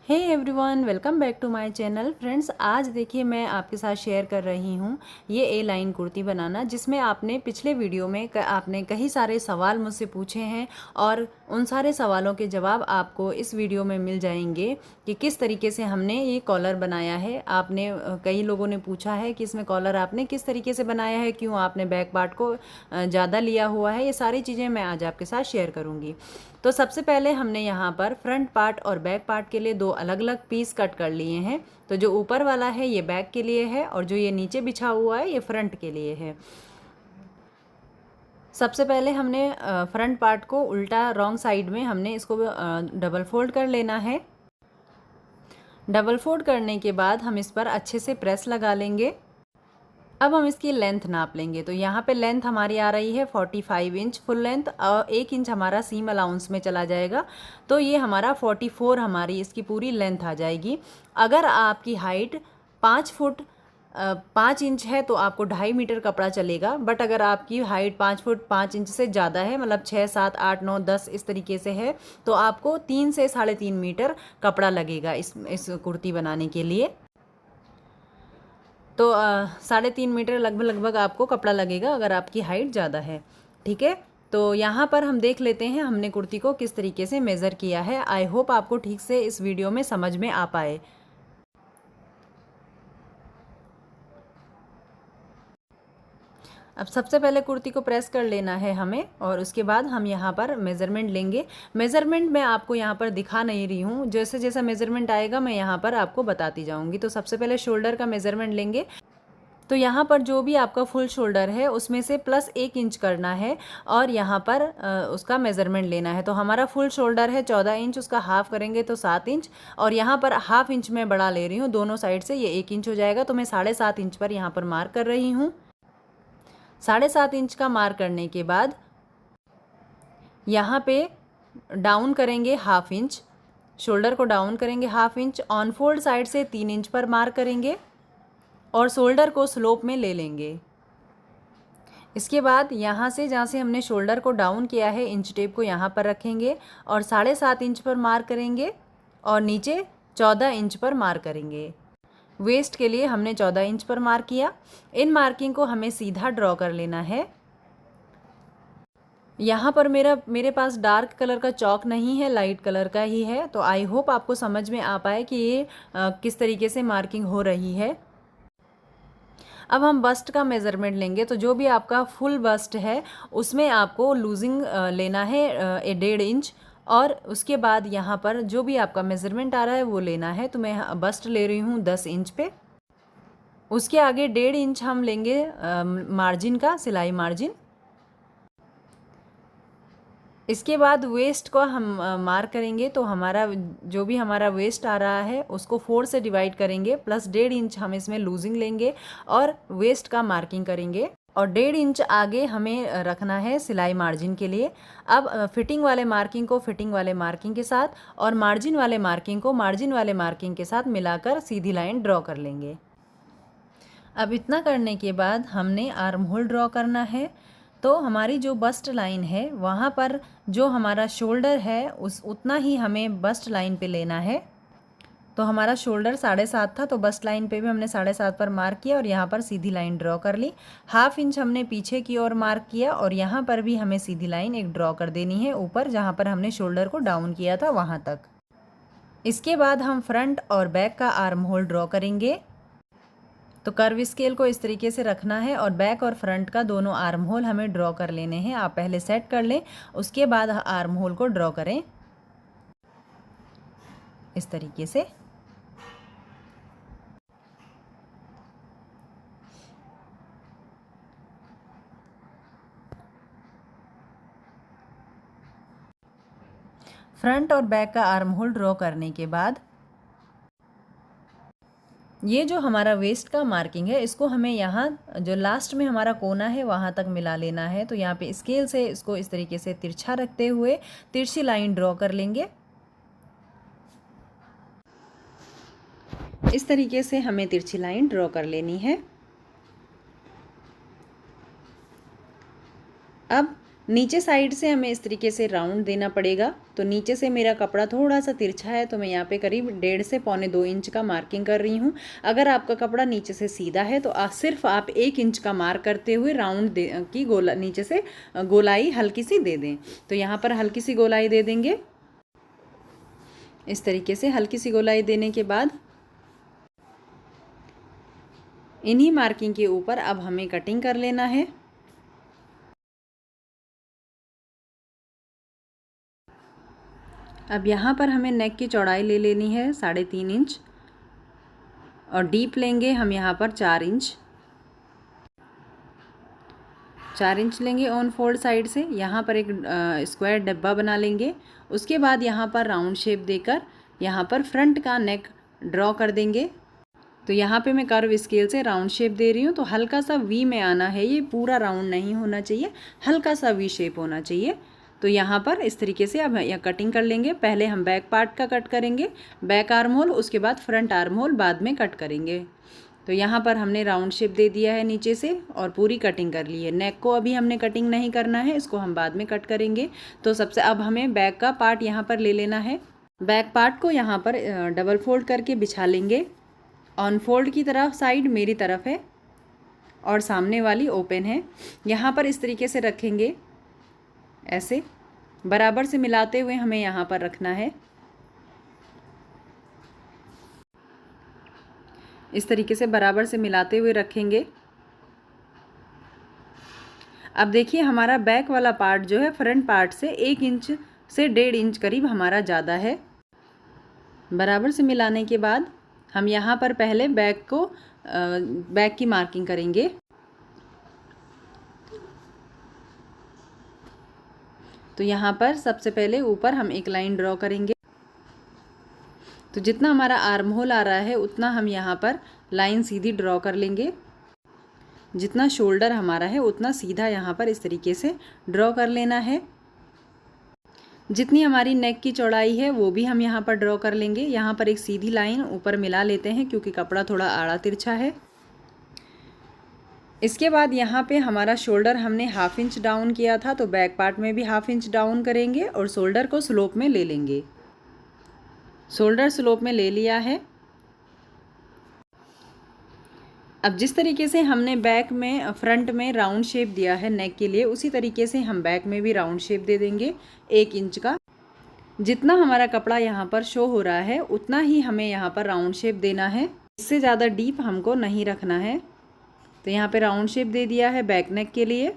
Hey everyone, welcome back to my channel. Friends, आज देखिए मैं आपके साथ शेयर कर रही हूँ ये ए लाइन कुर्ती बनाना, जिसमें आपने पिछले वीडियो में आपने कई सारे सवाल मुझसे पूछे हैं और उन सारे सवालों के जवाब आपको इस वीडियो में मिल जाएंगे कि किस तरीके से हमने ये कॉलर बनाया है। आपने कई लोगों ने पूछा है कि इसमें कॉलर आपने किस तरीके से बनाया है, क्यों आपने बैक पार्ट को ज़्यादा लिया हुआ है। ये सारी चीज़ें मैं आज आपके साथ शेयर करूँगी। तो सबसे पहले हमने यहाँ पर फ्रंट पार्ट और बैक पार्ट के लिए दो अलग अलग पीस कट कर लिए हैं। तो जो ऊपर वाला है ये बैक के लिए है और जो ये नीचे बिछा हुआ है ये फ्रंट के लिए है। सबसे पहले हमने फ्रंट पार्ट को उल्टा रॉन्ग साइड में हमने इसको डबल फोल्ड कर लेना है। डबल फोल्ड करने के बाद हम इस पर अच्छे से प्रेस लगा लेंगे। अब हम इसकी लेंथ नाप लेंगे। तो यहाँ पे लेंथ हमारी आ रही है 45 इंच फुल लेंथ और 1 इंच हमारा सीम अलाउंस में चला जाएगा। तो ये हमारा 44 हमारी इसकी पूरी लेंथ आ जाएगी। अगर आपकी हाइट 5 फुट 5 इंच है तो आपको 2.5 मीटर कपड़ा चलेगा। बट अगर आपकी हाइट 5 फुट 5 इंच से ज़्यादा है, मतलब 6, 7, 8, 9, 10 इस तरीके से है, तो आपको 3 से 3.5 मीटर कपड़ा लगेगा इस कुर्ती बनाने के लिए। तो 3.5 मीटर लगभग आपको कपड़ा लगेगा अगर आपकी हाइट ज़्यादा है। ठीक है, तो यहाँ पर हम देख लेते हैं हमने कुर्ती को किस तरीके से मेज़र किया है। आई होप आपको ठीक से इस वीडियो में समझ में आ पाए। अब सबसे पहले कुर्ती को प्रेस कर लेना है हमें और उसके बाद हम यहाँ पर मेज़रमेंट लेंगे। मेज़रमेंट मैं आपको यहाँ पर दिखा नहीं रही हूँ, जैसे जैसा मेज़रमेंट आएगा मैं यहाँ पर आपको बताती जाऊँगी। तो सबसे पहले शोल्डर का मेज़रमेंट लेंगे। तो यहाँ पर जो भी आपका फुल शोल्डर है उसमें से प्लस 1 इंच करना है और यहाँ पर उसका मेज़रमेंट लेना है। तो हमारा फुल शोल्डर है 14 इंच, उसका हाफ करेंगे तो 7 इंच और यहाँ पर हाफ इंच मैं बढ़ा ले रही हूँ दोनों साइड से, ये 1 इंच हो जाएगा। तो मैं 7.5 इंच पर यहाँ पर मार्क कर रही हूँ। 7.5 इंच का मार्क करने के बाद यहाँ पे डाउन करेंगे हाफ इंच, शोल्डर को डाउन करेंगे half inch, on fold side से 3 इंच पर मार्क करेंगे और शोल्डर को स्लोप में ले लेंगे। इसके बाद यहाँ से जहाँ से हमने शोल्डर को डाउन किया है इंच टेप को यहाँ पर रखेंगे और 7.5 इंच पर मार्क करेंगे और नीचे 14 इंच पर मार्क करेंगे। वेस्ट के लिए हमने 14 इंच पर मार्क किया। इन मार्किंग को हमें सीधा ड्रॉ कर लेना है। यहाँ पर मेरे पास डार्क कलर का चॉक नहीं है, लाइट कलर का ही है। तो आई होप आपको समझ में आ पाए कि ये किस तरीके से मार्किंग हो रही है। अब हम बस्ट का मेज़रमेंट लेंगे। तो जो भी आपका फुल बस्ट है उसमें आपको लूजिंग लेना है 1.5 इंच और उसके बाद यहाँ पर जो भी आपका मेज़रमेंट आ रहा है वो लेना है। तो मैं बस्ट ले रही हूँ 10 इंच पे। उसके आगे 1.5 इंच हम लेंगे मार्जिन का, सिलाई मार्जिन। इसके बाद वेस्ट को हम मार्क करेंगे। तो हमारा जो भी हमारा वेस्ट आ रहा है उसको 4 से डिवाइड करेंगे, प्लस 1.5 इंच हम इसमें लूजिंग लेंगे और वेस्ट का मार्किंग करेंगे और 1.5 इंच आगे हमें रखना है सिलाई मार्जिन के लिए। अब फिटिंग वाले मार्किंग को फिटिंग वाले मार्किंग के साथ और मार्जिन वाले मार्किंग को मार्जिन वाले मार्किंग के साथ मिलाकर सीधी लाइन ड्रॉ कर लेंगे। अब इतना करने के बाद हमने आर्म होल ड्रॉ करना है। तो हमारी जो बस्ट लाइन है वहाँ पर जो हमारा शोल्डर है उतना ही हमें बस्ट लाइन पे लेना है। तो हमारा शोल्डर 7.5 था, तो बस्ट लाइन पे भी हमने 7.5 पर मार्क किया और यहाँ पर सीधी लाइन ड्रॉ कर ली। हाफ इंच हमने पीछे की ओर मार्क किया और यहाँ पर भी हमें सीधी लाइन एक ड्रॉ कर देनी है ऊपर, जहाँ पर हमने शोल्डर को डाउन किया था वहाँ तक। इसके बाद हम फ्रंट और बैक का आर्म होल ड्रॉ करेंगे। तो कर्व स्केल को इस तरीके से रखना है और बैक और फ्रंट का दोनों आर्म होल हमें ड्रॉ कर लेने हैं। आप पहले सेट कर लें, उसके बाद आर्म होल को ड्रॉ करें इस तरीके से। फ्रंट और बैक का आर्म होल ड्रॉ करने के बाद ये जो हमारा वेस्ट का मार्किंग है इसको हमें यहाँ जो लास्ट में हमारा कोना है वहाँ तक मिला लेना है। तो यहाँ पे स्केल से इसको इस तरीके से तिरछा रखते हुए तिरछी लाइन ड्रॉ कर लेंगे। इस तरीके से हमें तिरछी लाइन ड्रॉ कर लेनी है। अब नीचे साइड से हमें इस तरीके से राउंड देना पड़ेगा। तो नीचे से मेरा कपड़ा थोड़ा सा तिरछा है, तो मैं यहाँ पे करीब 1.5 से 1.25 इंच का मार्किंग कर रही हूँ। अगर आपका कपड़ा नीचे से सीधा है तो सिर्फ आप 1 इंच का मार्क करते हुए राउंड की गोला नीचे से गोलाई हल्की सी दे दें। तो यहाँ पर हल्की सी गोलाई दे देंगे। इस तरीके से हल्की सी गोलाई देने के बाद इन्हीं मार्किंग के ऊपर अब हमें कटिंग कर लेना है। अब यहाँ पर हमें नेक की चौड़ाई ले लेनी है 3.5 इंच और डीप लेंगे हम यहाँ पर 4 इंच। 4 इंच लेंगे ऑन फोल्ड साइड से। यहाँ पर एक स्क्वायर डब्बा बना लेंगे। उसके बाद यहाँ पर राउंड शेप देकर यहाँ पर फ्रंट का नेक ड्रॉ कर देंगे। तो यहाँ पे मैं कर्व स्केल से राउंड शेप दे रही हूँ। तो हल्का सा वी में आना है, ये पूरा राउंड नहीं होना चाहिए, हल्का सा वी शेप होना चाहिए। तो यहाँ पर इस तरीके से अब यहाँ कटिंग कर लेंगे। पहले हम बैक पार्ट का कट करेंगे, बैक आर्म होल, उसके बाद फ्रंट आर्म होल बाद में कट करेंगे। तो यहाँ पर हमने राउंड शेप दे दिया है नीचे से और पूरी कटिंग कर ली है। नेक को अभी हमने कटिंग नहीं करना है, इसको हम बाद में कट करेंगे। तो सबसे अब हमें बैक का पार्ट यहाँ पर ले लेना है। बैक पार्ट को यहाँ पर डबल फोल्ड करके बिछा लेंगे। ऑन फोल्ड की तरफ साइड मेरी तरफ है और सामने वाली ओपन है। यहाँ पर इस तरीके से रखेंगे, ऐसे बराबर से मिलाते हुए हमें यहाँ पर रखना है। इस तरीके से बराबर से मिलाते हुए रखेंगे। अब देखिए हमारा बैक वाला पार्ट जो है फ्रंट पार्ट से 1 इंच से 1.5 इंच करीब हमारा ज़्यादा है। बराबर से मिलाने के बाद हम यहाँ पर पहले बैक की मार्किंग करेंगे। तो यहाँ पर सबसे पहले ऊपर हम एक लाइन ड्रॉ करेंगे। तो जितना हमारा आर्म होल आ रहा है उतना हम यहाँ पर लाइन सीधी ड्रॉ कर लेंगे। जितना शोल्डर हमारा है उतना सीधा यहाँ पर इस तरीके से ड्रॉ कर लेना है। जितनी हमारी नेक की चौड़ाई है वो भी हम यहाँ पर ड्रॉ कर लेंगे। यहाँ पर एक सीधी लाइन ऊपर मिला लेते हैं क्योंकि कपड़ा थोड़ा आड़ा तिरछा है। इसके बाद यहाँ पे हमारा शोल्डर हमने 1/2 इंच डाउन किया था, तो बैक पार्ट में भी 1/2 इंच डाउन करेंगे और शोल्डर को स्लोप में ले लेंगे। शोल्डर स्लोप में ले लिया है। अब जिस तरीके से हमने बैक में फ्रंट में राउंड शेप दिया है नेक के लिए, उसी तरीके से हम बैक में भी राउंड शेप दे देंगे 1 इंच का। जितना हमारा कपड़ा यहाँ पर शो हो रहा है उतना ही हमें यहाँ पर राउंड शेप देना है, इससे ज़्यादा डीप हमको नहीं रखना है। तो यहाँ पे राउंड शेप दे दिया है बैक नेक के लिए।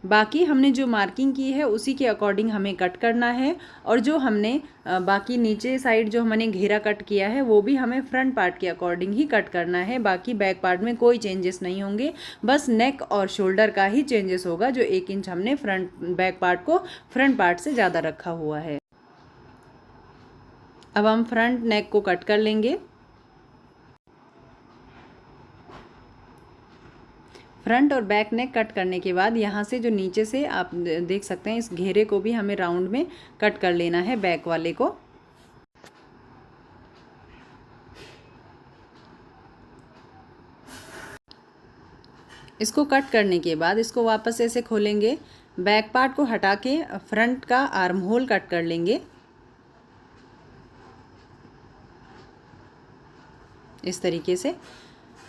बाकी हमने जो मार्किंग की है उसी के अकॉर्डिंग हमें कट करना है। और जो हमने बाकी नीचे साइड जो हमने घेरा कट किया है वो भी हमें फ्रंट पार्ट के अकॉर्डिंग ही कट करना है। बाकी बैक पार्ट में कोई चेंजेस नहीं होंगे, बस नेक और शोल्डर का ही चेंजेस होगा। जो 1 इंच हमने बैक पार्ट को फ्रंट पार्ट से ज़्यादा रखा हुआ है। अब हम फ्रंट नेक को कट कर लेंगे। फ्रंट और बैक नेक कट करने के बाद यहाँ से जो नीचे से आप देख सकते हैं इस घेरे को भी हमें राउंड में कट कर लेना है, बैक वाले को। इसको कट करने के बाद इसको वापस ऐसे खोलेंगे। बैक पार्ट को हटा के फ्रंट का आर्म होल कट कर लेंगे इस तरीके से।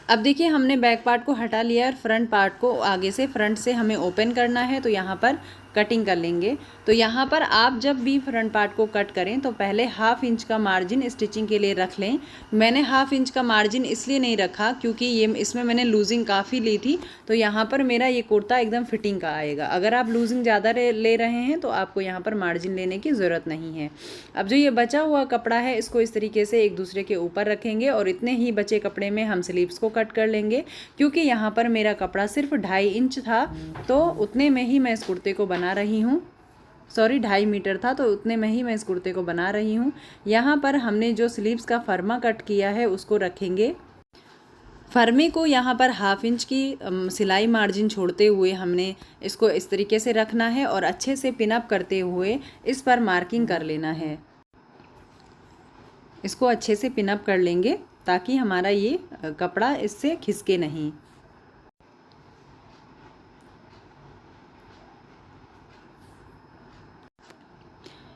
अब देखिए हमने बैक पार्ट को हटा लिया और फ्रंट पार्ट को आगे से फ्रंट से हमें ओपन करना है, तो यहाँ पर कटिंग कर लेंगे। तो यहाँ पर आप जब भी फ्रंट पार्ट को कट करें तो पहले 1/2 इंच का मार्जिन स्टिचिंग के लिए रख लें। मैंने 1/2 इंच का मार्जिन इसलिए नहीं रखा क्योंकि इसमें मैंने लूजिंग काफ़ी ली थी, तो यहाँ पर मेरा ये कुर्ता एकदम फिटिंग का आएगा। अगर आप लूजिंग ज़्यादा ले रहे हैं तो आपको यहाँ पर मार्जिन लेने की ज़रूरत नहीं है। अब जो ये बचा हुआ कपड़ा है इसको इस तरीके से एक दूसरे के ऊपर रखेंगे और इतने ही बचे कपड़े में हम स्लीव्स को कट कर लेंगे। क्योंकि यहाँ पर मेरा कपड़ा सिर्फ 2.5 इंच था, तो उतने में ही मैं इस कुर्ते को बना रही हूँ। सॉरी 2.5 मीटर था, तो उतने में ही मैं इस कुर्ते को बना रही हूँ। यहाँ पर हमने जो स्लीव्स का फर्मा कट किया है उसको रखेंगे। फर्मे को यहाँ पर 1/2 इंच की सिलाई मार्जिन छोड़ते हुए हमने इसको इस तरीके से रखना है और अच्छे से पिनअप करते हुए इस पर मार्किंग कर लेना है। इसको अच्छे से पिनअप कर लेंगे ताकि हमारा ये कपड़ा इससे खिसके नहीं।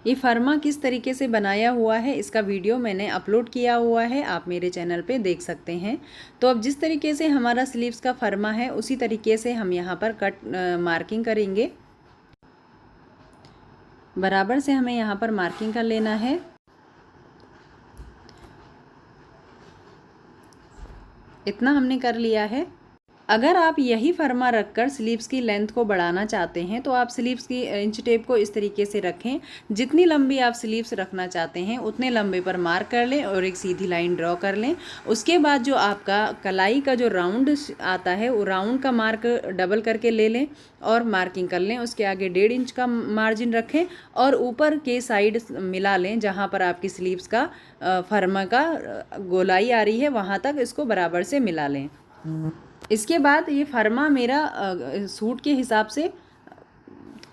ये फर्मा किस तरीके से बनाया हुआ है इसका वीडियो मैंने अपलोड किया हुआ है, आप मेरे चैनल पे देख सकते हैं। तो अब जिस तरीके से हमारा स्लीव्स का फर्मा है उसी तरीके से हम यहाँ पर कट मार्किंग करेंगे। बराबर से हमें यहाँ पर मार्किंग कर लेना है। इतना हमने कर लिया है। अगर आप यही फर्मा रखकर स्लीव्स की लेंथ को बढ़ाना चाहते हैं तो आप स्लीव्स की इंच टेप को इस तरीके से रखें, जितनी लंबी आप स्लीव्स रखना चाहते हैं उतने लंबे पर मार्क कर लें और एक सीधी लाइन ड्रॉ कर लें। उसके बाद जो आपका कलाई का जो राउंड आता है वो राउंड का मार्क डबल करके ले लें और मार्किंग कर लें। उसके आगे 1.5 इंच का मार्जिन रखें और ऊपर के साइड मिला लें, जहाँ पर आपकी स्लीव्स का फर्मा का गोलाई आ रही है वहाँ तक इसको बराबर से मिला लें। इसके बाद ये फर्मा मेरा सूट के हिसाब से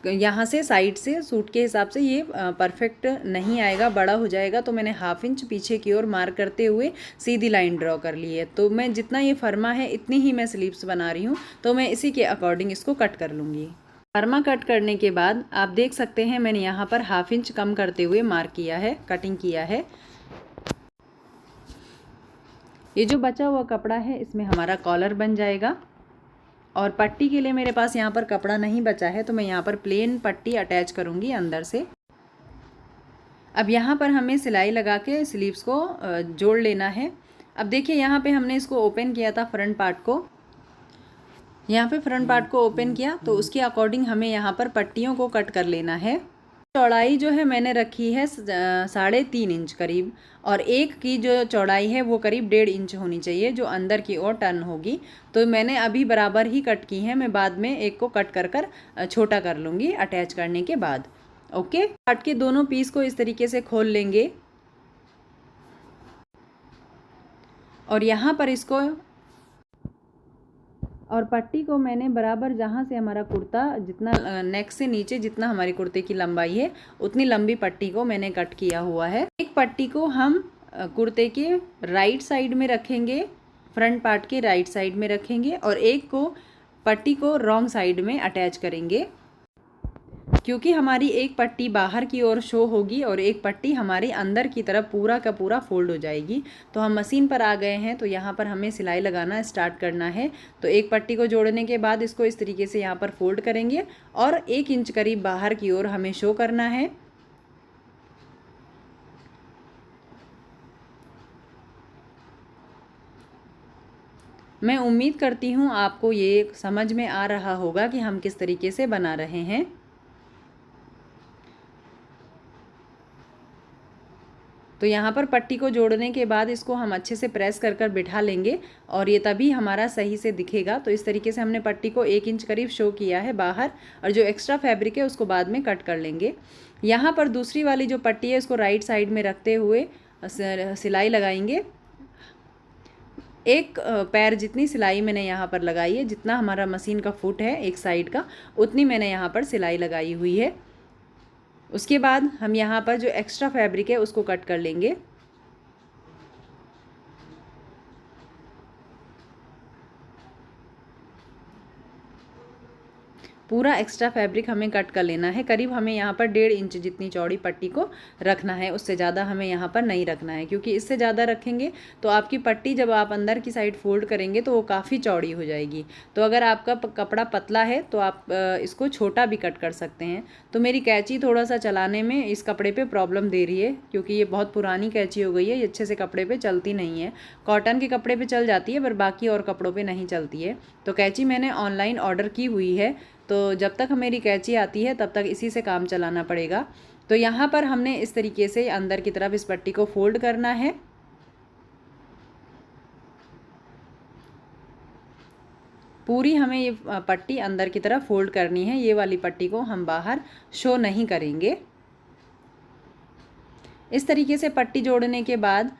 यहाँ से साइड से सूट के हिसाब से ये परफेक्ट नहीं आएगा, बड़ा हो जाएगा। तो मैंने 1/2 इंच पीछे की ओर मार्क करते हुए सीधी लाइन ड्रॉ कर ली है। तो मैं जितना ये फर्मा है इतनी ही मैं स्लीव्स बना रही हूँ, तो मैं इसी के अकॉर्डिंग इसको कट कर लूँगी। फर्मा कट करने के बाद आप देख सकते हैं मैंने यहाँ पर 1/2 इंच कम करते हुए मार्क किया है, कटिंग किया है। ये जो बचा हुआ कपड़ा है इसमें हमारा कॉलर बन जाएगा। और पट्टी के लिए मेरे पास यहाँ पर कपड़ा नहीं बचा है, तो मैं यहाँ पर प्लेन पट्टी अटैच करूँगी अंदर से। अब यहाँ पर हमें सिलाई लगा के स्लीव्स को जोड़ लेना है। अब देखिए यहाँ पे हमने इसको ओपन किया था फ्रंट पार्ट को, यहाँ पे फ्रंट पार्ट को ओपन किया तो उसके अकॉर्डिंग हमें यहाँ पर पट्टियों को कट कर लेना है। चौड़ाई जो है मैंने रखी है 3.5 इंच करीब, और एक की जो चौड़ाई है वो करीब 1.5 इंच होनी चाहिए जो अंदर की ओर टर्न होगी। तो मैंने अभी बराबर ही कट की है, मैं बाद में एक को कट कर छोटा कर लूँगी अटैच करने के बाद। ओके, पार्ट के दोनों पीस को इस तरीके से खोल लेंगे और यहाँ पर इसको और पट्टी को मैंने बराबर जहाँ से हमारा कुर्ता जितना नेक से नीचे जितना हमारी कुर्ते की लंबाई है उतनी लंबी पट्टी को मैंने कट किया हुआ है। एक पट्टी को हम कुर्ते के राइट साइड में रखेंगे, फ्रंट पार्ट के राइट साइड में रखेंगे, और एक को पट्टी को रॉन्ग साइड में अटैच करेंगे, क्योंकि हमारी एक पट्टी बाहर की ओर शो होगी और एक पट्टी हमारे अंदर की तरफ पूरा का पूरा फोल्ड हो जाएगी। तो हम मशीन पर आ गए हैं, तो यहाँ पर हमें सिलाई लगाना स्टार्ट करना है। तो एक पट्टी को जोड़ने के बाद इसको इस तरीके से यहाँ पर फोल्ड करेंगे और 1 इंच करीब बाहर की ओर हमें शो करना है। मैं उम्मीद करती हूँ आपको ये समझ में आ रहा होगा कि हम किस तरीके से बना रहे हैं। तो यहाँ पर पट्टी को जोड़ने के बाद इसको हम अच्छे से प्रेस कर बिठा लेंगे और ये तभी हमारा सही से दिखेगा। तो इस तरीके से हमने पट्टी को 1 इंच करीब शो किया है बाहर, और जो एक्स्ट्रा फैब्रिक है उसको बाद में कट कर लेंगे। यहाँ पर दूसरी वाली जो पट्टी है इसको राइट साइड में रखते हुए सिलाई लगाएंगे। एक पैर जितनी सिलाई मैंने यहाँ पर लगाई है, जितना हमारा मशीन का फुट है एक साइड का, उतनी मैंने यहाँ पर सिलाई लगाई हुई है। उसके बाद हम यहाँ पर जो एक्स्ट्रा फैब्रिक है उसको कट कर लेंगे। पूरा एक्स्ट्रा फैब्रिक हमें कट कर लेना है। करीब हमें यहाँ पर 1.5 इंच जितनी चौड़ी पट्टी को रखना है, उससे ज़्यादा हमें यहाँ पर नहीं रखना है, क्योंकि इससे ज़्यादा रखेंगे तो आपकी पट्टी जब आप अंदर की साइड फोल्ड करेंगे तो वो काफ़ी चौड़ी हो जाएगी। तो अगर आपका कपड़ा पतला है तो आप इसको छोटा भी कट कर सकते हैं। तो मेरी कैंची थोड़ा सा चलाने में इस कपड़े पर प्रॉब्लम दे रही है, क्योंकि ये बहुत पुरानी कैंची हो गई है, ये अच्छे से कपड़े पर चलती नहीं है। कॉटन के कपड़े पर चल जाती है पर बाकी और कपड़ों पर नहीं चलती है। तो कैंची मैंने ऑनलाइन ऑर्डर की हुई है, तो जब तक मेरी कैंची आती है तब तक इसी से काम चलाना पड़ेगा। तो यहाँ पर हमने इस तरीके से अंदर की तरफ इस पट्टी को फोल्ड करना है। पूरी हमें ये पट्टी अंदर की तरफ फोल्ड करनी है, ये वाली पट्टी को हम बाहर शो नहीं करेंगे। इस तरीके से पट्टी जोड़ने के बाद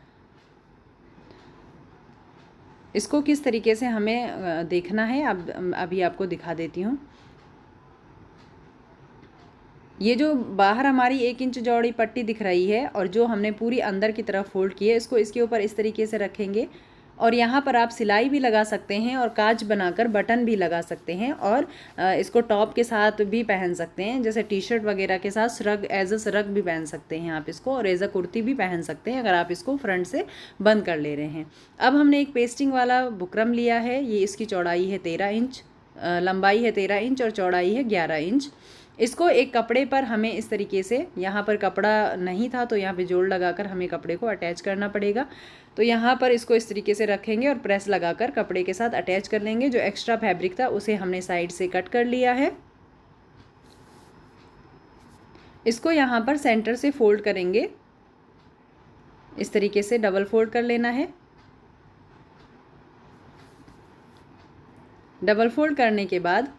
इसको किस तरीके से हमें देखना है अब अभी आपको दिखा देती हूँ। ये जो बाहर हमारी 1 इंच चौड़ी पट्टी दिख रही है और जो हमने पूरी अंदर की तरफ फोल्ड की है, इसको इसके ऊपर इस तरीके से रखेंगे और यहाँ पर आप सिलाई भी लगा सकते हैं और काज बनाकर बटन भी लगा सकते हैं और इसको टॉप के साथ भी पहन सकते हैं, जैसे टी शर्ट वगैरह के साथ श्रग एज अ श्रग भी पहन सकते हैं आप इसको, और एज अ कुर्ती भी पहन सकते हैं अगर आप इसको फ्रंट से बंद कर ले रहे हैं। अब हमने एक पेस्टिंग वाला बुकरम लिया है, ये इसकी चौड़ाई है 13 इंच, लंबाई है 13 इंच और चौड़ाई है 11 इंच। इसको एक कपड़े पर हमें इस तरीके से, यहाँ पर कपड़ा नहीं था तो यहाँ पे जोड़ लगाकर हमें कपड़े को अटैच करना पड़ेगा। तो यहाँ पर इसको इस तरीके से रखेंगे और प्रेस लगाकर कपड़े के साथ अटैच कर लेंगे। जो एक्स्ट्रा फैब्रिक था उसे हमने साइड से कट कर लिया है। इसको यहाँ पर सेंटर से फोल्ड करेंगे, इस तरीके से डबल फोल्ड कर लेना है। डबल फोल्ड करने के बाद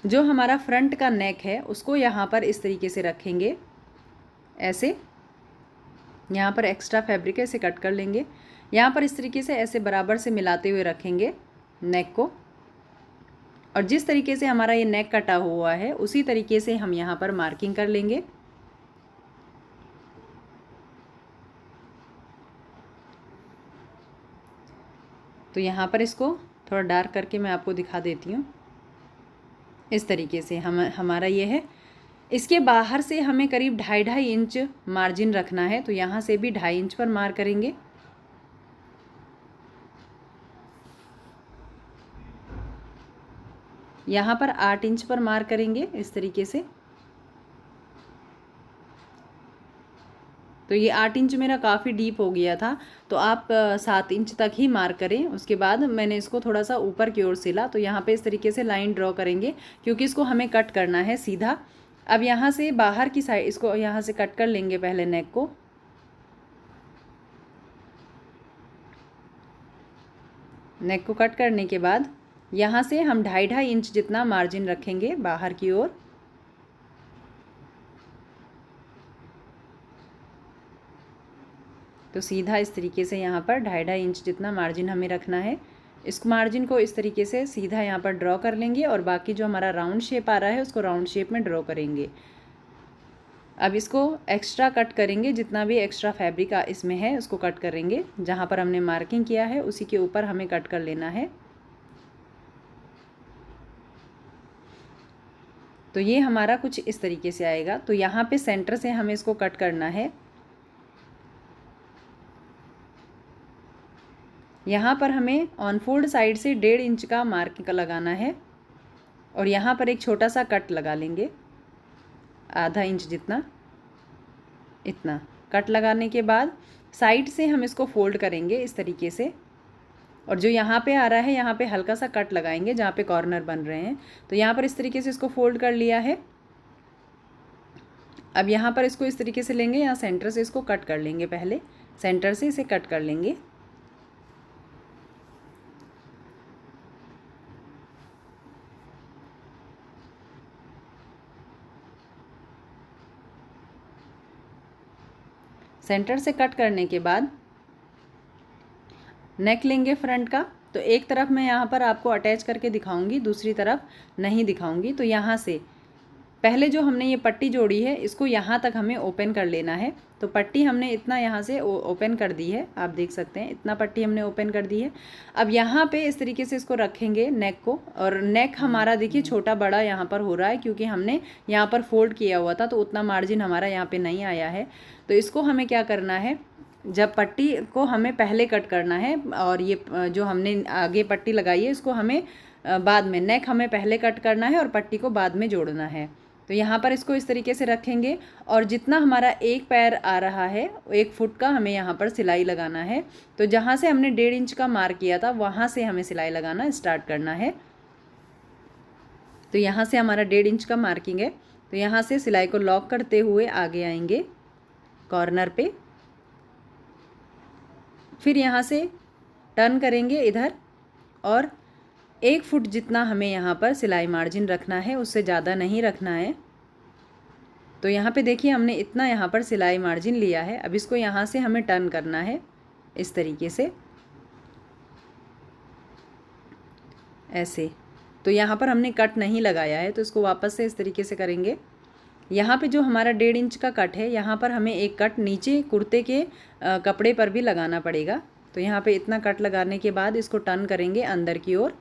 जो हमारा फ्रंट का नेक है उसको यहाँ पर इस तरीके से रखेंगे, ऐसे यहाँ पर एक्स्ट्रा फैब्रिक है इसे कट कर लेंगे। यहाँ पर इस तरीके से ऐसे बराबर से मिलाते हुए रखेंगे नेक को, और जिस तरीके से हमारा ये नेक कटा हुआ है उसी तरीके से हम यहाँ पर मार्किंग कर लेंगे। तो यहाँ पर इसको थोड़ा डार्क करके मैं आपको दिखा देती हूँ। इस तरीके से हमारा ये है। इसके बाहर से हमें करीब 2.5 इंच मार्जिन रखना है, तो यहाँ से भी 2.5 इंच पर मार्क करेंगे। यहाँ पर 8 इंच पर मार्क करेंगे इस तरीके से। तो ये 8 इंच मेरा काफ़ी डीप हो गया था, तो आप 7 इंच तक ही मार्क करें। उसके बाद मैंने इसको थोड़ा सा ऊपर की ओर सिला, तो यहाँ पे इस तरीके से लाइन ड्रॉ करेंगे क्योंकि इसको हमें कट करना है सीधा। अब यहाँ से बाहर की साइड इसको यहाँ से कट कर लेंगे पहले नेक को। नेक को कट करने के बाद यहाँ से हम 2.5 इंच जितना मार्जिन रखेंगे बाहर की ओर। तो सीधा इस तरीके से यहाँ पर 2.5 इंच जितना मार्जिन हमें रखना है। इस मार्जिन को इस तरीके से सीधा यहाँ पर ड्रॉ कर लेंगे और बाकी जो हमारा राउंड शेप आ रहा है उसको राउंड शेप में ड्रॉ करेंगे। अब इसको एक्स्ट्रा कट करेंगे, जितना भी एक्स्ट्रा फैब्रिक इसमें है उसको कट करेंगे। जहाँ पर हमने मार्किंग किया है उसी के ऊपर हमें कट कर लेना है। तो ये हमारा कुछ इस तरीके से आएगा। तो यहाँ पे सेंटर से हमें इसको कट करना है। यहाँ पर हमें ऑन फोल्ड साइड से 1.5 इंच का मार्क लगाना है और यहाँ पर एक छोटा सा कट लगा लेंगे, आधा इंच जितना, इतना कट लगाने के बाद साइड से हम इसको फोल्ड करेंगे इस तरीके से, और जो यहाँ पे आ रहा है यहाँ पे हल्का सा कट लगाएंगे जहाँ पे कॉर्नर बन रहे हैं। तो यहाँ पर इस तरीके से इसको फोल्ड कर लिया है। अब यहाँ पर इसको इस तरीके से लेंगे, यहाँ सेंटर से इसको कट कर लेंगे, पहले सेंटर से इसे कट कर लेंगे। सेंटर से कट करने के बाद नेक लेंगे फ्रंट का। तो एक तरफ मैं यहाँ पर आपको अटैच करके दिखाऊंगी, दूसरी तरफ नहीं दिखाऊंगी। तो यहाँ से पहले जो हमने ये पट्टी जोड़ी है इसको यहाँ तक हमें ओपन कर लेना है। तो पट्टी हमने इतना यहाँ से ओपन कर दी है, आप देख सकते हैं इतना पट्टी हमने ओपन कर दी है। अब यहाँ पे इस तरीके से इसको रखेंगे नेक को, और नेक हमारा देखिए छोटा बड़ा यहाँ पर हो रहा है क्योंकि हमने यहाँ पर फोल्ड किया हुआ था, तो उतना मार्जिन हमारा यहाँ पे नहीं आया है। तो इसको हमें क्या करना है, जब पट्टी को हमें पहले कट करना है और ये जो हमने आगे पट्टी लगाई है इसको हमें बाद में, नेक हमें पहले कट करना है और पट्टी को बाद में जोड़ना है। तो यहाँ पर इसको इस तरीके से रखेंगे और जितना हमारा एक पैर आ रहा है 1 फुट का हमें यहाँ पर सिलाई लगाना है। तो जहाँ से हमने 1.5 इंच का मार्क किया था वहाँ से हमें सिलाई लगाना स्टार्ट करना है। तो यहाँ से हमारा 1.5 इंच का मार्किंग है। तो यहाँ से सिलाई को लॉक करते हुए आगे आएंगे कॉर्नर पे, फिर यहाँ से टर्न करेंगे इधर, और 1 फुट जितना हमें यहाँ पर सिलाई मार्जिन रखना है, उससे ज़्यादा नहीं रखना है। तो यहाँ पे देखिए हमने इतना यहाँ पर सिलाई मार्जिन लिया है। अब इसको यहाँ से हमें टर्न करना है इस तरीके से, ऐसे। तो यहाँ पर हमने कट नहीं लगाया है तो इसको वापस से इस तरीके से करेंगे यहाँ पे जो हमारा 1.5 इंच का कट है, यहाँ पर हमें एक कट नीचे कुर्ते के कपड़े पर भी लगाना पड़ेगा। तो यहाँ पे इतना कट लगाने के बाद इसको टर्न करेंगे अंदर की ओर।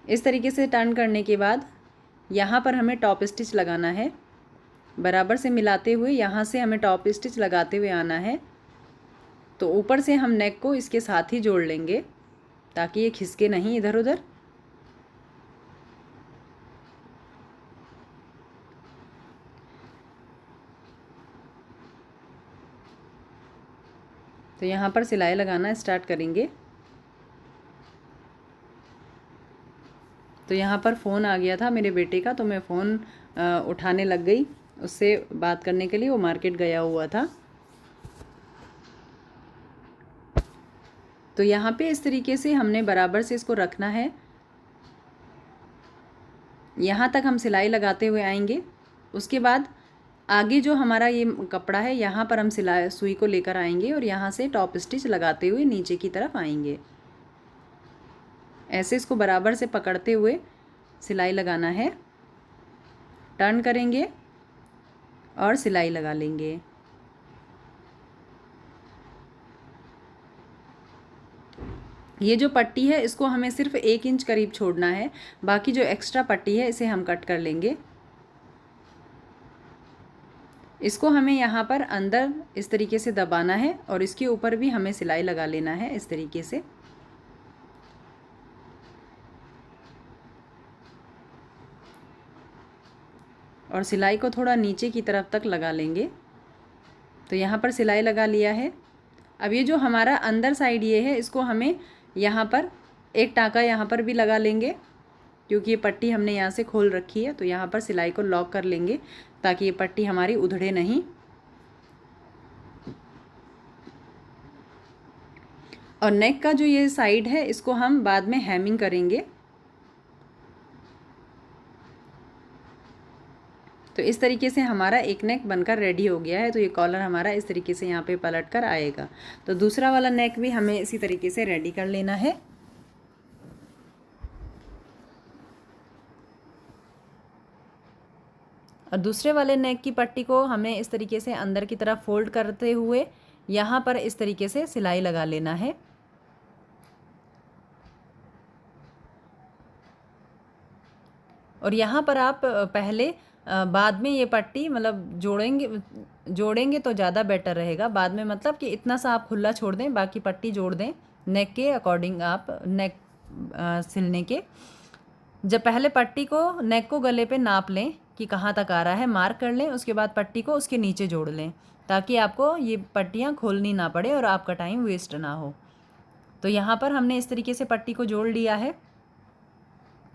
इस तरीके से टर्न करने के बाद यहाँ पर हमें टॉप स्टिच लगाना है। बराबर से मिलाते हुए यहाँ से हमें टॉप स्टिच लगाते हुए आना है। तो ऊपर से हम नेक को इसके साथ ही जोड़ लेंगे ताकि ये खिसके नहीं इधर उधर। तो यहाँ पर सिलाई लगाना स्टार्ट करेंगे। तो यहाँ पर फ़ोन आ गया था मेरे बेटे का, तो मैं फ़ोन उठाने लग गई उससे बात करने के लिए। वो मार्केट गया हुआ था। तो यहाँ पे इस तरीके से हमने बराबर से इसको रखना है। यहाँ तक हम सिलाई लगाते हुए आएंगे। उसके बाद आगे जो हमारा ये कपड़ा है, यहाँ पर हम सुई को लेकर आएंगे और यहाँ से टॉप स्टिच लगाते हुए नीचे की तरफ आएंगे। ऐसे इसको बराबर से पकड़ते हुए सिलाई लगाना है। टर्न करेंगे और सिलाई लगा लेंगे। ये जो पट्टी है इसको हमें सिर्फ 1 इंच करीब छोड़ना है। बाकी जो एक्स्ट्रा पट्टी है इसे हम कट कर लेंगे। इसको हमें यहाँ पर अंदर इस तरीके से दबाना है और इसके ऊपर भी हमें सिलाई लगा लेना है इस तरीके से। और सिलाई को थोड़ा नीचे की तरफ तक लगा लेंगे। तो यहाँ पर सिलाई लगा लिया है। अब ये जो हमारा अंदर साइड ये है, इसको हमें यहाँ पर एक टाँका यहाँ पर भी लगा लेंगे, क्योंकि ये पट्टी हमने यहाँ से खोल रखी है। तो यहाँ पर सिलाई को लॉक कर लेंगे ताकि ये पट्टी हमारी उधड़े नहीं। और नेक का जो ये साइड है इसको हम बाद में हेमिंग करेंगे। तो इस तरीके से हमारा एक नेक बनकर रेडी हो गया है। तो ये कॉलर हमारा इस तरीके से यहाँ पे पलट कर आएगा। तो दूसरा वाला नेक भी हमें इसी तरीके से रेडी कर लेना है। और दूसरे वाले नेक की पट्टी को हमें इस तरीके से अंदर की तरफ फोल्ड करते हुए यहाँ पर इस तरीके से सिलाई लगा लेना है। और यहाँ पर आप पहले बाद में ये पट्टी मतलब जोड़ेंगे तो ज़्यादा बेटर रहेगा। बाद में मतलब कि इतना सा आप खुला छोड़ दें, बाकी पट्टी जोड़ दें नेक के अकॉर्डिंग। आप नेक सिलने के जब पहले पट्टी को नेक को गले पे नाप लें कि कहाँ तक आ रहा है, मार्क कर लें। उसके बाद पट्टी को उसके नीचे जोड़ लें ताकि आपको ये पट्टियाँ खोलनी ना पड़े और आपका टाइम वेस्ट ना हो। तो यहाँ पर हमने इस तरीके से पट्टी को जोड़ लिया है।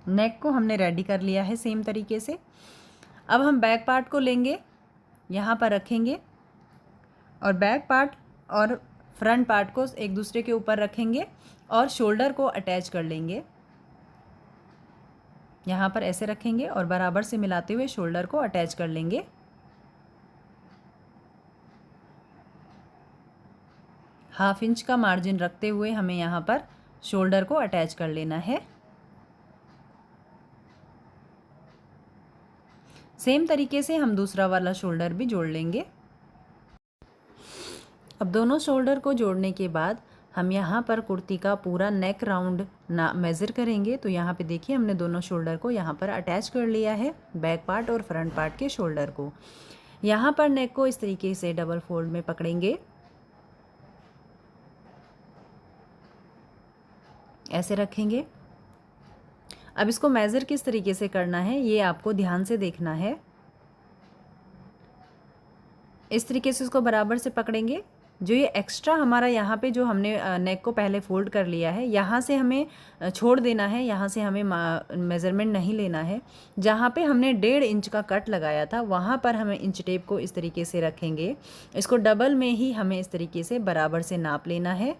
नेक को हमने रेडी कर लिया है सेम तरीके से। अब हम बैक पार्ट को लेंगे, यहाँ पर रखेंगे और बैक पार्ट और फ्रंट पार्ट को एक दूसरे के ऊपर रखेंगे और शोल्डर को अटैच कर लेंगे। यहाँ पर ऐसे रखेंगे और बराबर से मिलाते हुए शोल्डर को अटैच कर लेंगे। ½ इंच का मार्जिन रखते हुए हमें यहाँ पर शोल्डर को अटैच कर लेना है। सेम तरीके से हम दूसरा वाला शोल्डर भी जोड़ लेंगे। अब दोनों शोल्डर को जोड़ने के बाद हम यहाँ पर कुर्ती का पूरा नेक राउंड मेज़र करेंगे। तो यहाँ पे देखिए हमने दोनों शोल्डर को यहाँ पर अटैच कर लिया है, बैक पार्ट और फ्रंट पार्ट के शोल्डर को। यहाँ पर नेक को इस तरीके से डबल फोल्ड में पकड़ेंगे, ऐसे रखेंगे। अब इसको मेज़र किस तरीके से करना है ये आपको ध्यान से देखना है। इस तरीके से इसको बराबर से पकड़ेंगे। जो ये एक्स्ट्रा हमारा यहाँ पे जो हमने नेक को पहले फोल्ड कर लिया है, यहाँ से हमें छोड़ देना है। यहाँ से हमें मेज़रमेंट नहीं लेना है। जहाँ पे हमने 1.5 इंच का कट लगाया था वहाँ पर हमें इंच टेप को इस तरीके से रखेंगे। इसको डबल में ही हमें इस तरीके से बराबर से नाप लेना है।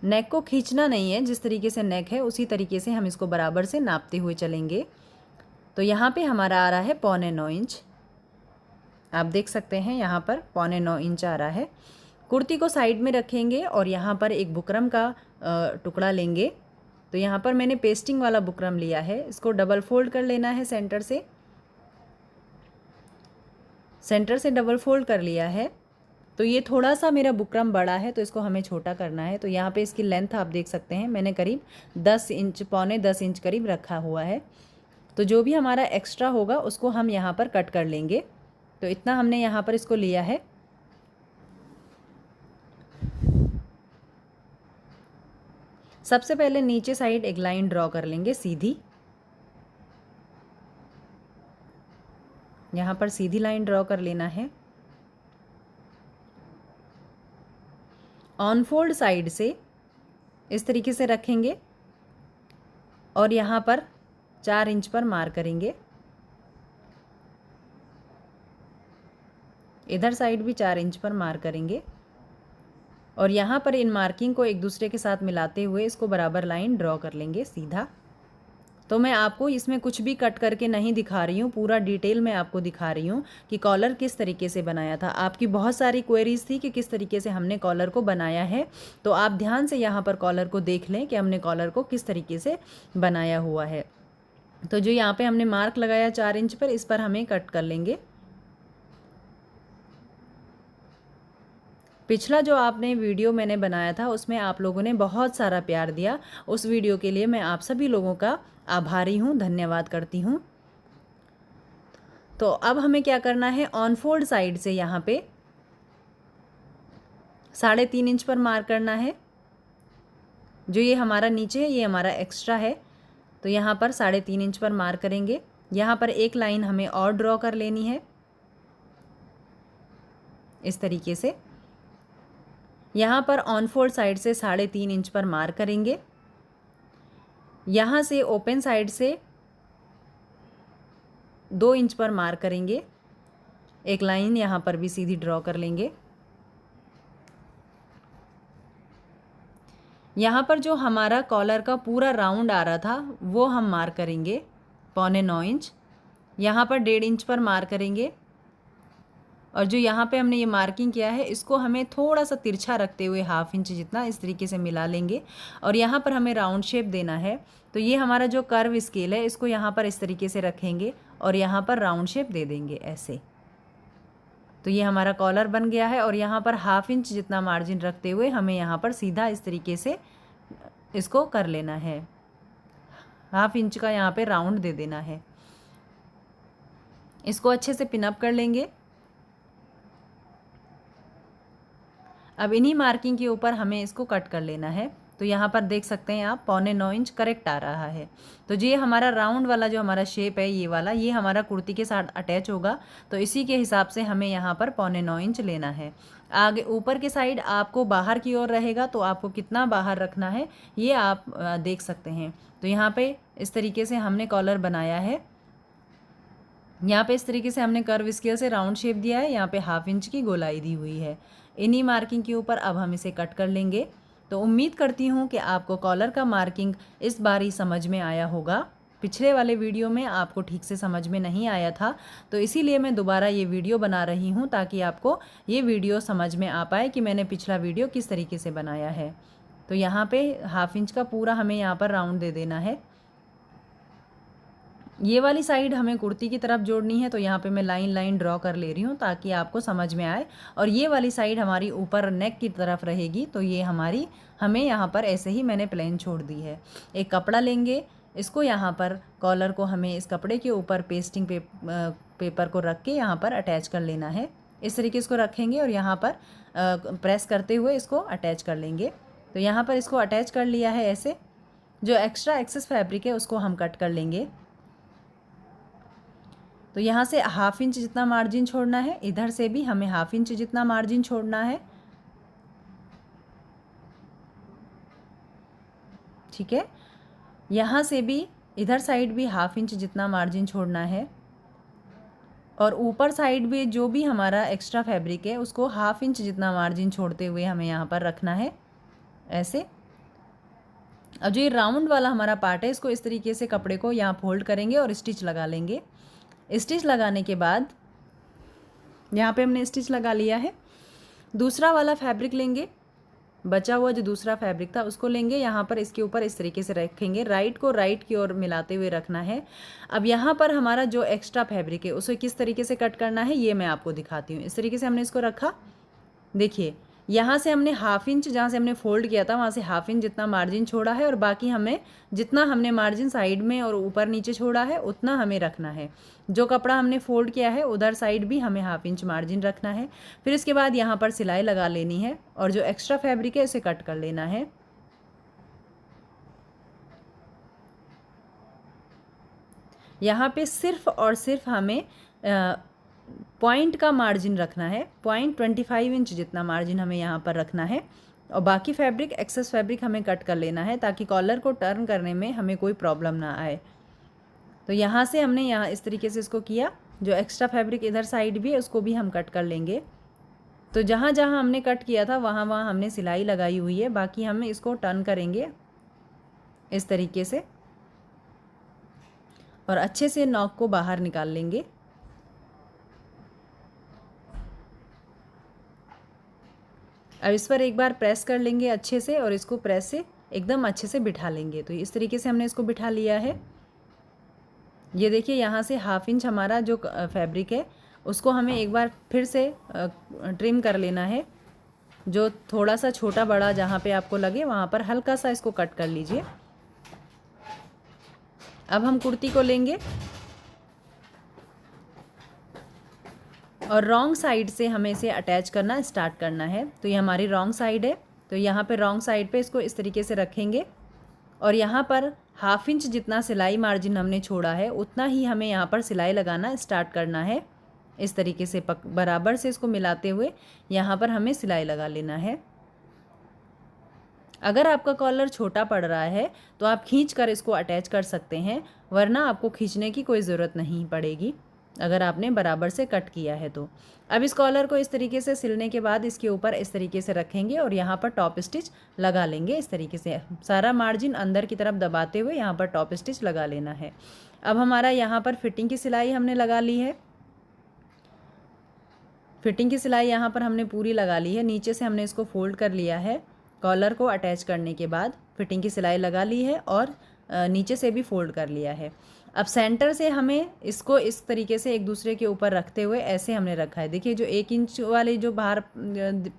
नेक को खींचना नहीं है, जिस तरीके से नेक है उसी तरीके से हम इसको बराबर से नापते हुए चलेंगे। तो यहाँ पे हमारा आ रहा है 9.25 इंच। आप देख सकते हैं यहाँ पर 9.25 इंच आ रहा है। कुर्ती को साइड में रखेंगे और यहाँ पर एक बुकरम का टुकड़ा लेंगे तो यहाँ पर मैंने पेस्टिंग वाला बुकरम लिया है, इसको डबल फोल्ड कर लेना है सेंटर से डबल फोल्ड कर लिया है। तो ये थोड़ा सा मेरा बुकरम बड़ा है तो इसको हमें छोटा करना है। तो यहाँ पे इसकी लेंथ आप देख सकते हैं, मैंने करीब 10 इंच, पौने 10 इंच करीब रखा हुआ है। तो जो भी हमारा एक्स्ट्रा होगा उसको हम यहाँ पर कट कर लेंगे। तो इतना हमने यहाँ पर इसको लिया है। सबसे पहले नीचे साइड एक लाइन ड्रॉ कर लेंगे सीधी, यहाँ पर सीधी लाइन ड्रॉ कर लेना है। ऑन फोल्ड साइड से इस तरीके से रखेंगे और यहाँ पर 4 इंच पर मार्क करेंगे। इधर साइड भी 4 इंच पर मार्क करेंगे और यहाँ पर इन मार्किंग को एक दूसरे के साथ मिलाते हुए इसको बराबर लाइन ड्रॉ कर लेंगे सीधा। तो मैं आपको इसमें कुछ भी कट करके नहीं दिखा रही हूँ, पूरा डिटेल में आपको दिखा रही हूँ कि कॉलर किस तरीके से बनाया था। आपकी बहुत सारी क्वेरीज थी कि किस तरीके से हमने कॉलर को बनाया है, तो आप ध्यान से यहाँ पर कॉलर को देख लें कि हमने कॉलर को किस तरीके से बनाया हुआ है। तो जो यहाँ पे हमने मार्क लगाया 4 इंच पर, इस पर हमें कट कर लेंगे। पिछला जो आपने वीडियो मैंने बनाया था उसमें आप लोगों ने बहुत सारा प्यार दिया, उस वीडियो के लिए मैं आप सभी लोगों का आभारी हूँ, धन्यवाद करती हूँ। तो अब हमें क्या करना है, ऑन फोल्ड साइड से यहाँ पे 3.5 इंच पर मार्क करना है। जो ये हमारा नीचे है ये हमारा एक्स्ट्रा है, तो यहाँ पर 3.5 इंच पर मार्क करेंगे। यहाँ पर एक लाइन हमें और ड्रॉ कर लेनी है इस तरीके से। यहाँ पर ऑन फोल्ड साइड से 3.5 इंच पर मार्क करेंगे। यहाँ से ओपन साइड से 2 इंच पर मार्क करेंगे। एक लाइन यहाँ पर भी सीधी ड्रॉ कर लेंगे। यहाँ पर जो हमारा कॉलर का पूरा राउंड आ रहा था वो हम मार्क करेंगे 8.25 इंच। यहाँ पर 1.5 इंच पर मार्क करेंगे और जो यहाँ पे हमने ये मार्किंग किया है इसको हमें थोड़ा सा तिरछा रखते हुए 1/2 इंच जितना इस तरीके से मिला लेंगे और यहाँ पर हमें राउंड शेप देना है। तो ये हमारा जो कर्व स्केल है इसको यहाँ पर इस तरीके से रखेंगे और यहाँ पर राउंड शेप दे देंगे ऐसे। तो ये हमारा कॉलर बन गया है और यहाँ पर 1/2 इंच जितना मार्जिन रखते हुए हमें यहाँ पर सीधा इस तरीके से इसको कर लेना है। 1/2 इंच का यहाँ पे राउंड दे देना है। इसको अच्छे से पिनअप कर लेंगे। अब इन्हीं मार्किंग के ऊपर हमें इसको कट कर लेना है। तो यहाँ पर देख सकते हैं आप 8.25 इंच करेक्ट आ रहा है। तो ये हमारा राउंड वाला जो हमारा शेप है ये वाला, ये हमारा कुर्ती के साथ अटैच होगा। तो इसी के हिसाब से हमें यहाँ पर 8.25 इंच लेना है। आगे ऊपर के साइड आपको बाहर की ओर रहेगा, तो आपको कितना बाहर रखना है ये आप देख सकते हैं। तो यहाँ पे इस तरीके से हमने कॉलर बनाया है। यहाँ पे इस तरीके से हमने कर्व स्केल से राउंड शेप दिया है। यहाँ पे 1/2 इंच की गोलाई दी हुई है। इन्हीं मार्किंग के ऊपर अब हम इसे कट कर लेंगे। तो उम्मीद करती हूँ कि आपको कॉलर का मार्किंग इस बार ही समझ में आया होगा। पिछले वाले वीडियो में आपको ठीक से समझ में नहीं आया था, तो इसीलिए मैं दोबारा ये वीडियो बना रही हूँ ताकि आपको ये वीडियो समझ में आ पाए कि मैंने पिछला वीडियो किस तरीके से बनाया है। तो यहाँ पे 1/2 इंच का पूरा हमें यहाँ पर राउंड दे देना है। ये वाली साइड हमें कुर्ती की तरफ जोड़नी है, तो यहाँ पे मैं लाइन ड्रॉ कर ले रही हूँ ताकि आपको समझ में आए। और ये वाली साइड हमारी ऊपर नेक की तरफ रहेगी, तो ये हमें यहाँ पर ऐसे ही मैंने प्लेन छोड़ दी है। एक कपड़ा लेंगे, इसको यहाँ पर कॉलर को हमें इस कपड़े के ऊपर पेस्टिंग पेपर को रख के यहाँ पर अटैच कर लेना है। इस तरीके इसको रखेंगे और यहाँ पर प्रेस करते हुए इसको अटैच कर लेंगे। तो यहाँ पर इसको अटैच कर लिया है ऐसे। जो एक्स्ट्रा एक्सेस फैब्रिक है उसको हम कट कर लेंगे। तो यहाँ से 1/2 इंच जितना मार्जिन छोड़ना है, इधर से भी हमें 1/2 इंच जितना मार्जिन छोड़ना है। ठीक है, यहाँ से भी इधर साइड भी 1/2 इंच जितना मार्जिन छोड़ना है और ऊपर साइड भी जो भी हमारा एक्स्ट्रा फैब्रिक है उसको 1/2 इंच जितना मार्जिन छोड़ते हुए हमें यहाँ पर रखना है ऐसे। अब जो ये राउंड वाला हमारा पार्ट है इसको इस तरीके से कपड़े को यहाँ फोल्ड करेंगे और स्टिच लगा लेंगे। स्टिच लगाने के बाद यहाँ पे हमने स्टिच लगा लिया है। दूसरा वाला फैब्रिक लेंगे बचा हुआ जो दूसरा फैब्रिक था उसको लेंगे, यहाँ पर इसके ऊपर इस तरीके से रखेंगे, राइट को राइट की ओर मिलाते हुए रखना है। अब यहाँ पर हमारा जो एक्स्ट्रा फैब्रिक है उसे किस तरीके से कट करना है ये मैं आपको दिखाती हूँ। इस तरीके से हमने इसको रखा, देखिए यहाँ से हमने हाफ इंच, जहाँ से हमने फोल्ड किया था वहाँ से हाफ इंच जितना मार्जिन छोड़ा है, और बाकी हमें जितना हमने मार्जिन साइड में और ऊपर नीचे छोड़ा है उतना हमें रखना है। जो कपड़ा हमने फोल्ड किया है उधर साइड भी हमें हाफ इंच मार्जिन रखना है। फिर इसके बाद यहाँ पर सिलाई लगा लेनी है और जो एक्स्ट्रा फैब्रिक है उसे कट कर लेना है। यहाँ पे सिर्फ और सिर्फ हमें पॉइंट का मार्जिन रखना है, 0.25 इंच जितना मार्जिन हमें यहाँ पर रखना है, और बाकी फैब्रिक एक्सेस फैब्रिक हमें कट कर लेना है ताकि कॉलर को टर्न करने में हमें कोई प्रॉब्लम ना आए। तो यहाँ से हमने यहाँ इस तरीके से इसको किया, जो एक्स्ट्रा फैब्रिक इधर साइड भी है उसको भी हम कट कर लेंगे। तो जहाँ जहाँ हमने कट किया था वहाँ वहाँ हमने सिलाई लगाई हुई है, बाकी हम इसको टर्न करेंगे इस तरीके से और अच्छे से नॉक को बाहर निकाल लेंगे। अब इस पर एक बार प्रेस कर लेंगे अच्छे से और इसको प्रेस से एकदम अच्छे से बिठा लेंगे। तो इस तरीके से हमने इसको बिठा लिया है। ये देखिए यहाँ से हाफ इंच हमारा जो फैब्रिक है उसको हमें एक बार फिर से ट्रिम कर लेना है। जो थोड़ा सा छोटा बड़ा जहाँ पे आपको लगे वहाँ पर हल्का सा इसको कट कर लीजिए। अब हम कुर्ती को लेंगे और रॉन्ग साइड से हमें इसे अटैच करना स्टार्ट करना है। तो ये हमारी रॉन्ग साइड है, तो यहाँ पे रॉन्ग साइड पे इसको इस तरीके से रखेंगे और यहाँ पर हाफ इंच जितना सिलाई मार्जिन हमने छोड़ा है उतना ही हमें यहाँ पर सिलाई लगाना स्टार्ट करना है। इस तरीके से बराबर से इसको मिलाते हुए यहाँ पर हमें सिलाई लगा लेना है। अगर आपका कॉलर छोटा पड़ रहा है तो आप खींच कर इसको अटैच कर सकते हैं, वरना आपको खींचने की कोई ज़रूरत नहीं पड़ेगी अगर आपने बराबर से कट किया है तो। अब इस कॉलर को इस तरीके से सिलने के बाद इसके ऊपर इस तरीके से रखेंगे और यहाँ पर टॉप स्टिच लगा लेंगे। इस तरीके से सारा मार्जिन अंदर की तरफ दबाते हुए यहाँ पर टॉप स्टिच लगा लेना है। अब हमारा यहाँ पर फिटिंग की सिलाई हमने लगा ली है। फिटिंग की सिलाई यहाँ पर हमने पूरी लगा ली है। नीचे से हमने इसको फोल्ड कर लिया है, कॉलर को अटैच करने के बाद फिटिंग की सिलाई लगा ली है और नीचे से भी फोल्ड कर लिया है। अब सेंटर से हमें इसको इस तरीके से एक दूसरे के ऊपर रखते हुए ऐसे हमने रखा है। देखिए जो 1 इंच वाली जो बाहर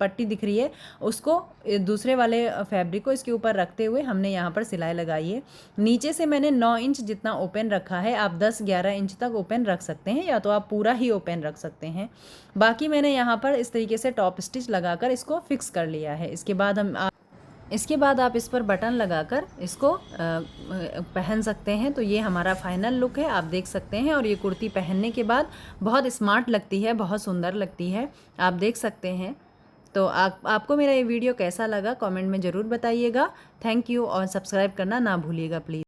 पट्टी दिख रही है उसको दूसरे वाले फैब्रिक को इसके ऊपर रखते हुए हमने यहाँ पर सिलाई लगाई है। नीचे से मैंने 9 इंच जितना ओपन रखा है, आप 10-11 इंच तक ओपन रख सकते हैं या तो आप पूरा ही ओपन रख सकते हैं। बाकी मैंने यहाँ पर इस तरीके से टॉप स्टिच लगाकर इसको फिक्स कर लिया है। इसके बाद आप इस पर बटन लगाकर इसको पहन सकते हैं। तो ये हमारा फाइनल लुक है, आप देख सकते हैं। और ये कुर्ती पहनने के बाद बहुत स्मार्ट लगती है, बहुत सुंदर लगती है, आप देख सकते हैं। तो आपको मेरा ये वीडियो कैसा लगा कमेंट में ज़रूर बताइएगा। थैंक यू और सब्सक्राइब करना ना भूलिएगा प्लीज़।